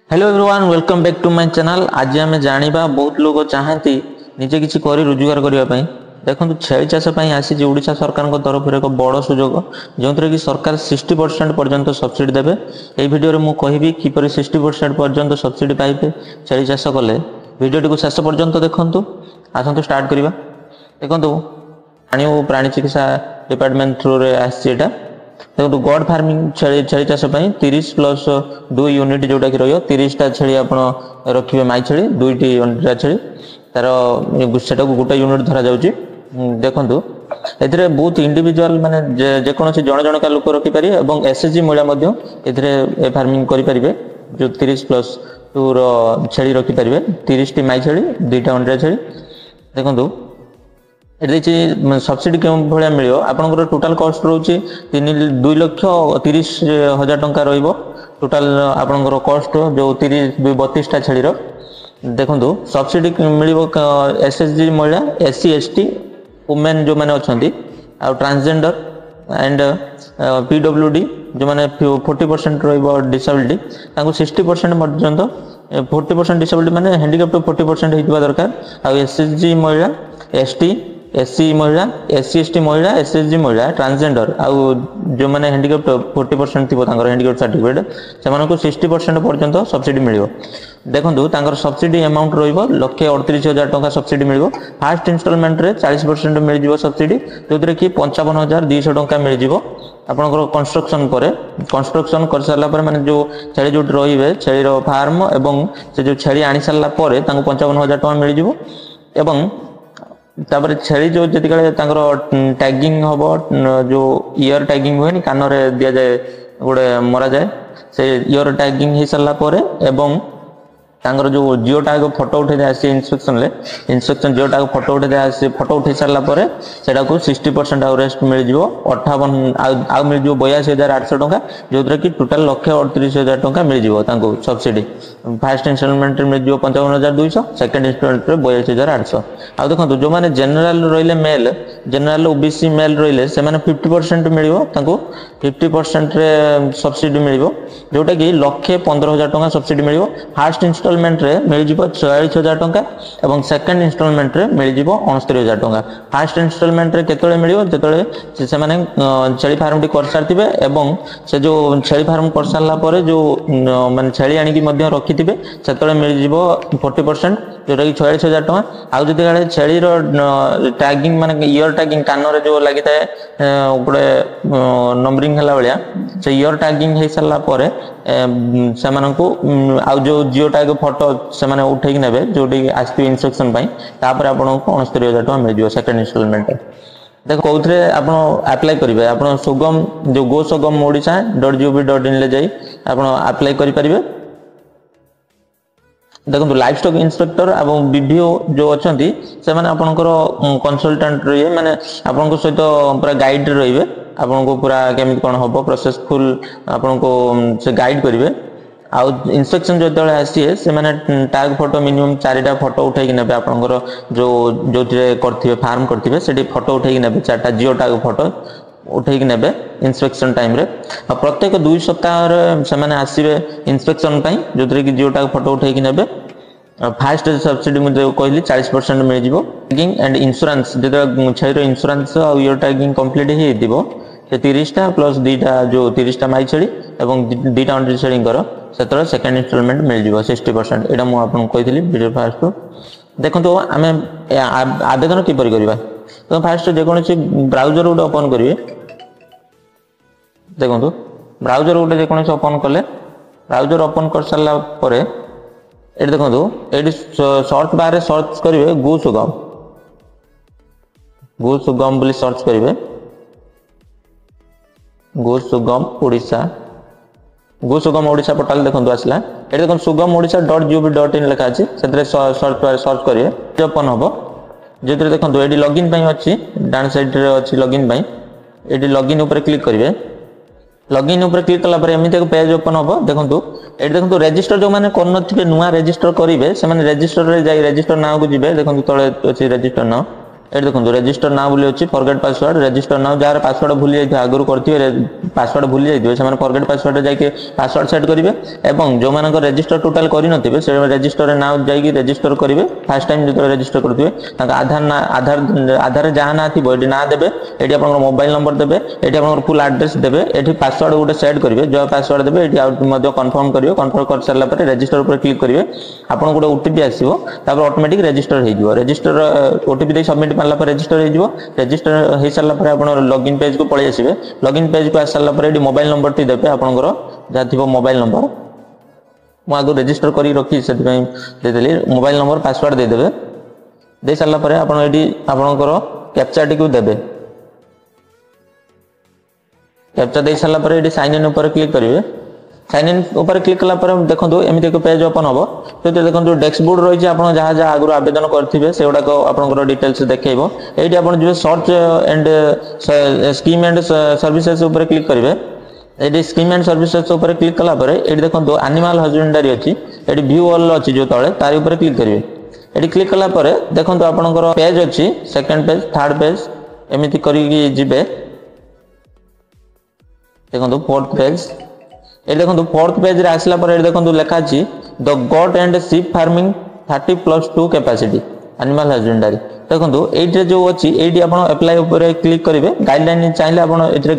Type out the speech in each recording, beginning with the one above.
Hello everyone welcome back to my channel. आज आम जाना बहुत लोग चाहती निजे किसी कर रोजगार करने देखो छेली चाष आसी ओडिशा सरकार तरफ एक बड़ सुजोग जो कि सरकार 60% पर्यंत सब्सिडी देवे। ये वीडियो में मुझे किपर 60% पर्यंत सब्सिडी पाइबे छेली चाष कले वीडियो शेष पर्यंत देखु। आसतु स्टार्ट करवा। देखो पानी और प्राणी चिकित्सा डिपार्टमेंट थ्रू रे आसी देखो गॉड फार्मिंग छेली चाष 30+2 यूनिट जोटा कि रहा 30टा छेली आप रखिए माई छेली 2टी अंडा छेली तार से गोटे यूनिट धरा जाऊँगी। देखो ए बहुत इंडिविजुअल माने जेकोसी जन जनका लोक रखिपारे और एसएचजी महिला ए फार्मिंग करें जो 30+2 छेली रखिपारे 30टी माई छेली 2टा अंडा छेली। देखो सब्सिडी क्यों भाया मिल आपंकर टोटाल कॉस्ट रोचे 2,30,000 टंका टोटाल आपंकर कॉस्ट जो 32टा छेली। देखो सब्सिडी मिल एसएचजी महिला एससी एसटी वुमेन जो मैंने अच्छा ट्रांसजेंडर एंड पीडब्ल्यूडी जो मैंने 40% डिसेबिलिटी 60% पर्यंत 40% डिसेबिलिटी माने हैंडिकैप टू 40% होइतबा दरकार। आ एसएचजी महिला एसटी एससी महिला एससी एसटी महिला एसएचजी महिला ट्रांसजेंडर आ जो मैंने हैंडिकैप 40% थी हैंडिकैप सर्टिफिकेट से 60% पर्यंत सब्सिडी मिल। देखो तांकर सब्सिडी अमाउंट रहिबो 1,38,000 टंका सब्सिडी मिल। फास्ट इंस्टॉलमेंट रे 40% मिल जिवो सब्सिडी जो कि 55,200 टंका मिल जिवो आपनकर कंस्ट्रक्शन पर। कंस्ट्रक्शन कर सारा पर माने जो छेली जो रहिबे छेली रो फार्म एवं से जो छेली आनी सारा पर 55,000 टंका मिल जिवो। एवं तापर छेली जो जति टैगिंग हम जो ईयर टैगिंग हुए कान रे दिया जाए गोटे मरा जाए से ईयर टैगिंग हो सारा पर एवं तांगर जो जियो टैग फोटो उठे आसे इंस्ट्रक्शन जियो टैग फोटो उठे आसे फोटो उठे सारा पर सेटा को 60% आउ रेस्ट मिल जिवो 58 आउ मिल जिवो 82,800 टंका जो कि टोटल 1,38,000 टंका मिल जिवो तांको सब्सिडी। फास्ट इंस्टॉलमेंट मिल जिवो 55,200 सेकंड इंस्टॉलमेंट रे 82,800। आ देखो जो माने जनरल रहिले मेल जनरल ओबीसी मेल रहिले से माने 50% मिलिवो तांको 50% रे सब्सिडी मिलिवो जोटा कि 1,15,000 टंका सब्सिडी मिलिवो। फास्ट इंस्टॉलमेंट रे मिल जिवो 44,000 टंका एवं सेकंड इंस्टॉलमेंट रे मिल जिवो 69,000 टंका। फास्ट इंस्टॉलमेंट रे केतळे मिलिवो जेतळे से माने छेली फार्म टी कर सारथिबे एवं से जो छेली फार्म कर सारला परे जो माने छेली आनी की मध्य रखिथिबे सेतळे मिल जिवो 40% जोटा कि 46,000 टंका। आ जदि गाले छेली रो टैगिंग माने ईयर टैगिंग कान रे जो लागि थाए गोटे नंबरिंग हला बलिया से ईयर टैगिंग हे सारला परे से मानकू आ जो जियो टैग फोटो से माने उठे कि नेबे जोटी आस्ती इंस्ट्रक्शन पई तापर आपन को 69,000 टका मिल जिवो सेकंड इंस्टॉलमेंट। देखो कोथरे आपन अप्लाई करिवे आपन सुगम जो गो सुगम odisha.gov.in ले जाई आपन अप्लाई करि परिबे। देखो लाइफ स्टॉक इंस्पेक्टर एवं बीडीओ जो अछंती से माने आपनकर कंसल्टेंट रहिए माने आपन को सहित पूरा गाइड रहिबे आपन को पूरा केमिति कोन होबो प्रोसेसफुल आपन को से गाइड करिवे। आ इंस्पेक्शन जो आसीए से माने टैग फोटो मिनिमम 4टा फोटो उठे कि नेबे आपनकर जो जोथिरे करथिबे फार्म करथिबे सेठी फोटो उठे कि नेबे 4टा जियो टैग फोटो उठे कि नेबे इंस्पेक्शन टाइम रे। आ प्रत्येक 2 सप्ताह रे से माने आसीबे इंस्पेक्शन पई जोथिरे कि जियो टैग फोटो उठे कि नेबे। फास्ट सब्सिडी मुझे कहली 40% मिल जिवो। टैगिंग एंड इंश्योरेंस जेते छेली इंश्योरेंस आ ईयर टैगिंग कंप्लीट हे दिबो से 30टा प्लस 2टा जो 30टा माई छेली एवं 2टा अंडा छेली करो सेतरे सेकंड इंस्टॉलमेंट मिल जिवो 60%। एटा मु आपन कहली वीडियो फास्ट। देखो तो आमे आवेदन कि परि करबा तो फास्ट जे कोनसी ब्राउजर उडे ओपन करिवे। देखो तो ब्राउजर उडे जे कोनसी ओपन करले ब्राउजर ओपन कर सारला परे एट देखो तो एट सर्च बार रे सर्च करिवे गो सुगम बोली सर्च करिवे गो सुगम ओडिशा पोर्टल देखो आसला ये देखो सुगम odisha.gov.in लिखा अछि सेतरे सर्च करिवे ओपन होबो जेतरे देखो एडी लॉगिन पई अछि डान साइड रे अछि लॉगिन पई एडी लॉगिन ऊपर क्लिक करिवे। लॉगिन ऊपर क्लिक कला पर एमिति एक पेज ओपन होबो। देखो एडी देखो रजिस्टर जो माने कोन नथिबे नुवा रजिस्टर करिवे से माने रजिस्टर रे जाई रजिस्टर नाम को जिवे। देखो तळे अछि रजिस्टर नाम ये देखो रेजिस्टर नाउ बोली अच्छी फॉरगेट पासवर्ड रेजिस्टर नाउ जार पासवर्ड भूली जाइए आगुरी करथिबे पासवर्ड भूली जाइए से फॉरगेट पासवर्ड जाके पासवर्ड सेट करेंगे एवं जो मान रेजिस्टर टोटाल करेंगे से रेजिस्टर नाउ जाइए रेजिस्टर करेंगे फास्ट टाइम जो रेजिस्टर करेंगे आधार आधार आधार जहाँ ना थी ये ना देवे ये आप मोबाइल नंबर देवे ये आप फुल एड्रेस देवे ये पासवर्ड गोटे सेट करेंगे जो पासवर्ड देवे ये कन्फर्म करेंगे कन्फर्म कर सारा पर रेजिस्टर पर क्लिक करेंगे आपको गोटे ओटीपी आसो ऑटोमेटिक रेजिस्टर हो रेजिस्टर ओटीपी दे सबमिट मारला पर रेजिस्टर हो रेजिस्टर हो सारा पर आप लॉगिन पेज को पलि आसबे लॉगिन पेज को आस सारा पर ये मोबाइल नंबर टी देवे आपंकर जहाँ थी मोबाइल नंबर मु आगे रेजिस्टर कर रखी से देदेली मोबाइल नंबर पासवर्ड देदेवे दे सारा पर आपणकर कैप्चा टी देवे कैप्चा दे सारा पर ये साइन इन ऊपर क्लिक करेंगे साइन इन ऊपर क्लिक कला पर देखो एमती एक पेज ओपन हम तो देखो डेस्कबोर्ड रही है आप जहाँ जहाँ आगुरी आवेदन करेंगे से गुड़ाक आप डिटेल्स देखो ये आप जो search and scheme and services ऊपर क्लिक करेंगे ये स्कीम एंड सर्विसेज ऊपर क्लिक कला पर ये देखो एनिमल हजबेंडरी अच्छी ये व्यू ऑल अच्छी जो तले तार ऊपर क्लिक करेंगे ये क्लिक कला पर देखो आपंकर पेज अच्छी सेकेंड पेज थर्ड पेज एमती करेंगे देखो फोर्थ पेज ये देखो फोर्थ पेज रे आसला पर देखो लिखा अच्छी द गॉट एंड सीप फार्मिंग 30+2 कैपेसिटी एनिमल हजबेंडरी देखो ये जो अच्छी ये आप अप्लाई ऊपर क्लिक करेंगे गाइडलाइन चाहिए आप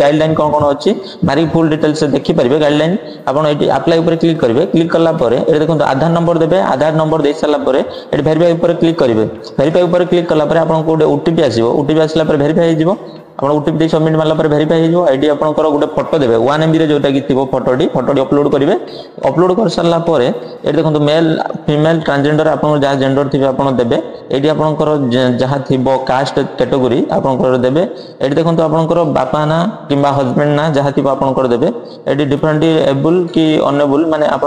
गाइडलाइन कौन कौन अच्छी मारी फुल डिटेल्स देखिपारे गाइडलाइन आप अप्लाई ऊपर क्लिक करेंगे क्लिक कला ये देखो आधार नंबर देवे आधार नंबर दे सारा पर ये वेरीफाई ऊपर क्लिक करेंगे वेरीफाई ऊपर क्लिक कला आपको गोटे ओटीपी आसो ओटीपी आसला पर वेरीफाई हो आप ओटीपी सबमिट मारला पर वेरीफाई हो आईडी आपंकर गोटे फोटो देवे 1 MB जोटा कि फोटोटी अपलोड करेंगे अपलोड कर सारा पर ये देखो मेल फीमेल ट्रांसजेंडर आप जहाँ जेंडर थी आप देवे ये आपंकर जहाँ थी कास्ट कैटेगोरी आपंकर देवे ये देखो आपंकर बापा ना कि हजबैंड ना जहाँ थी आपंकर देवे ये डिफरेंट एबल कि अनएबल माने आप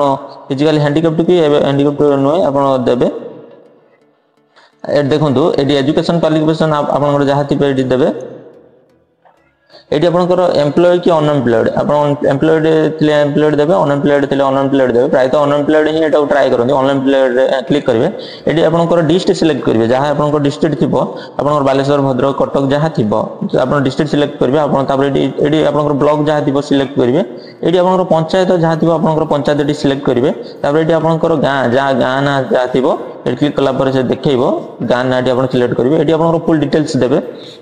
फिजिकली हैंडिकैप्ड कि हैंडिकैप्ड नुहे आप देवे देखो ये एजुकेशन क्वालिफिकेशन आप जहाँ थी ये देवे ये आपंकर एम्प्लॉय कि अनएम्प्लॉयड आप एम्प्लॉयड थे एम्प्लॉयड देवे अनएम्प्लॉयड थे अनएम्प्लॉयड देवे प्रायतः अनएम्प्लॉयड ही एटा ट्राई करते अनएम्प्लॉयड क्लिक करेंगे ये आपंकर डिस्ट्रिक्ट सिलेक्ट करेंगे जहाँ आपंकर डिस्ट्रिक्ट थी आपंकर बालेश्वर भद्रक कटक जहाँ थी आप डिस्ट्रिक्ट सिलेक्ट करेंगे ये आपंकर ब्लॉक जहाँ थी सिलेक्ट करेंगे ये आपंकर पंचायत जहाँ थी आपंकर पंचायत सिलेक्ट करेंगे ये आपंकर गाँ जहाँ गाँ ना जहाँ थी ये क्लिक कला पर से देखो गाँ ना आप सिलेक्ट करेंगे ये आपंकर फुल डिटेल्स देवे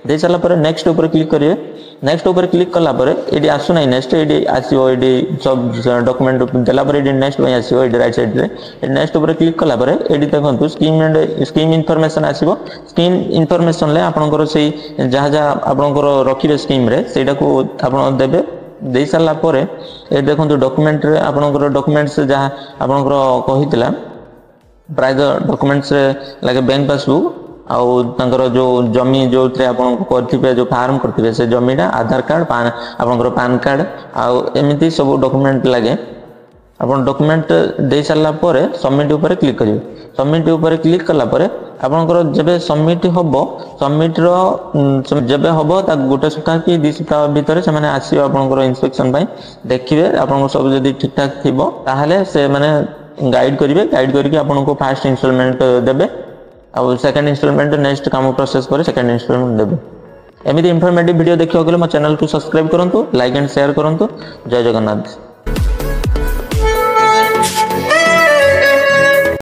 दे सारा पर नेक्स्ट ऊपर क्लिक करेंगे नेक्स्ट ऊपर क्लिक कला पर ये आसू ना नेक्स्ट ये आसो ये सब डॉक्यूमेंट देला पर ये नेक्स्ट में आसो ये राइट साइड रे नेक्स्ट ऊपर क्लिक कला पर ये देखो स्कीम इनफॉरमेशन आसो स्कीम इनफॉरमेशन ले आपनकर से जहाँ जहाँ आपनकर रखिबे स्कीम रे सेटा को आपन देबे दे सारा पर ये देखो डॉक्यूमेंट रे आपनकर डॉक्यूमेंट्स जहाँ आपनकर कहितला प्राय डॉक्यूमेंट्स रे लागे बैंक पासबुक आउ जो जमी जो आपे जो फार्म करते से जमीटा आधार कार्ड पान आपंकर पान कार्ड आमती सब डॉक्यूमेंट लगे आप डॉक्यूमेंट दे सारा पर सबमिट ऊपर क्लिक करेंगे सबमिट ऊपर क्लिक कला पर आपंकर जब सबमिट हम सबमिट जब हम गोटे सप्ताह कि 2 सप्ताह भितर से आसो आपंकर इंस्पेक्शन देखिए आप सब जब ठीक ठाक थी से मैंने गाइड करेंगे गाइड करके आपको फास्ट इंस्टॉलमेंट देवे और सेकंड इंस्टॉलमेंट नेक्स्ट काम प्रोसेस करे सेकंड इंस्टॉलमेंट देवे एमती इनफॉर्मेटिव वीडियो देखिए मो चैनल को सब्सक्राइब करूँ लाइक एंड शेयर करूँ जय जगन्नाथ।